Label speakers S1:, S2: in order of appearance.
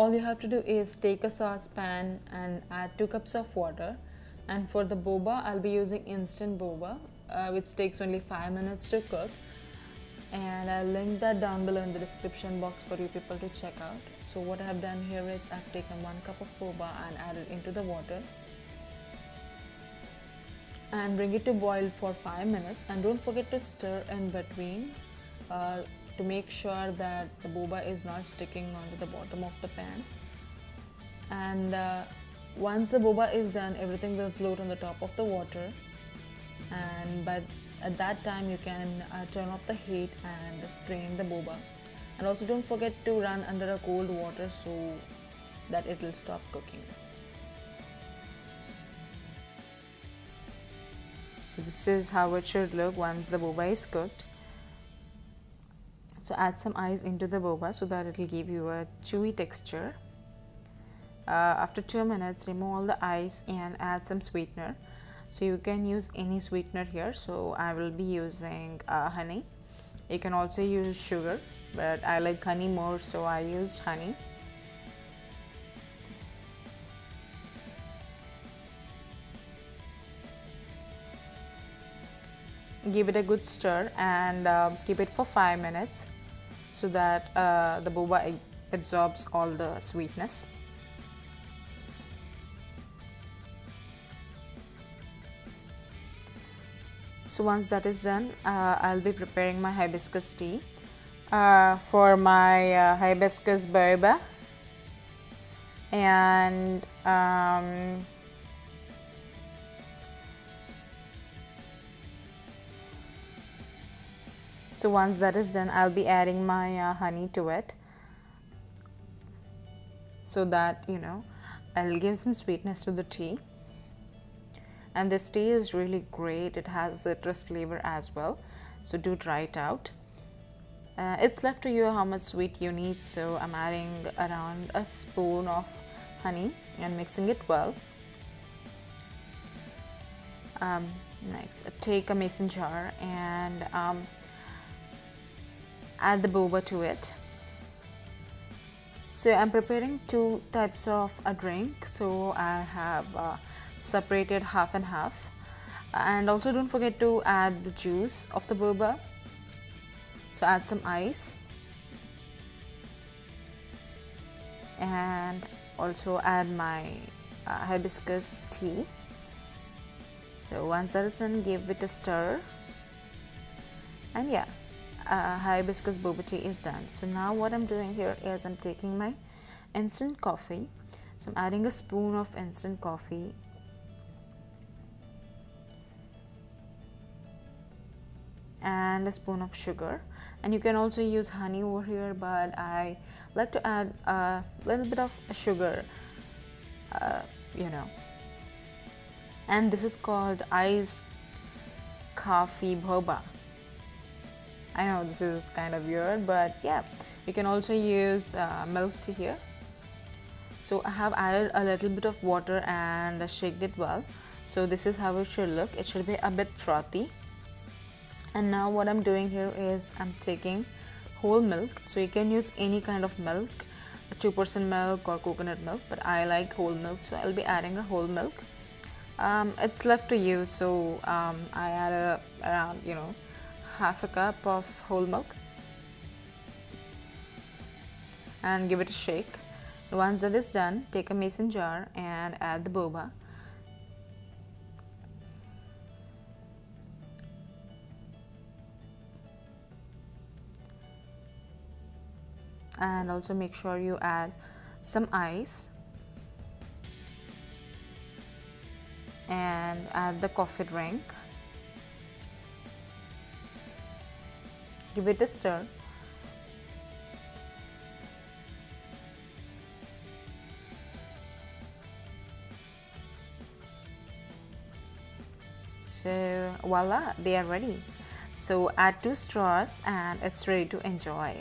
S1: all you have to do is take a saucepan and add 2 cups of water. And for the boba, I'll be using instant boba, which takes only 5 minutes to cook. And I'll link that down below in the description box for you people to check out. So what I have done here is I've taken 1 cup of boba and added into the water and bring it to boil for 5 minutes. And don't forget to stir in between to make sure that the boba is not sticking onto the bottom of the pan. And once the boba is done, everything will float on the top of the water, and at that time you can turn off the heat and strain the boba. And also don't forget to run under a cold water so that it will stop cooking. So this is how it should look once the boba is cooked. So add some ice into the boba so that it will give you a chewy texture. After 2 minutes, remove all the ice and add some sweetener. So you can use any sweetener here. So I will be using honey. You can also use sugar, but I like honey more, so I used honey. Give it a good stir and keep it for 5 minutes so that the boba absorbs all the sweetness. So once that is done, I'll be preparing my hibiscus tea. For my hibiscus boba, and so once that is done, I'll be adding my honey to it so that I'll give some sweetness to the tea. And this tea is really great. It has citrus flavor as well, so do try it out. It's left to you how much sweet you need, so I'm adding around a spoon of honey and mixing it well. Next, take a mason jar and add the boba to it. So I'm preparing 2 types of a drink, so I have separated half and half. And also don't forget to add the juice of the boba. So add some ice and also add my hibiscus tea. So once that is done, give it a stir, and yeah, hibiscus boba tea is done. So now what I'm doing here is I'm taking my instant coffee. So I'm adding a spoon of instant coffee and a spoon of sugar, and you can also use honey over here, but I like to add a little bit of sugar, and this is called iced coffee boba. I know this is kind of weird, but yeah, you can also use milk tea here. So I have added a little bit of water and shaked it well. So this is how it should look. It should be a bit frothy. And now what I'm doing here is I'm taking whole milk. So you can use any kind of milk, 2% milk or coconut milk, but I like whole milk, so I'll be adding a whole milk. It's left to you, so I add around half a cup of whole milk and give it a shake. Once that is done, take a mason jar and add the boba. And also make sure you add some ice and add the coffee drink. Give it a stir. So voila, they are ready. So add 2 straws and it's ready to enjoy.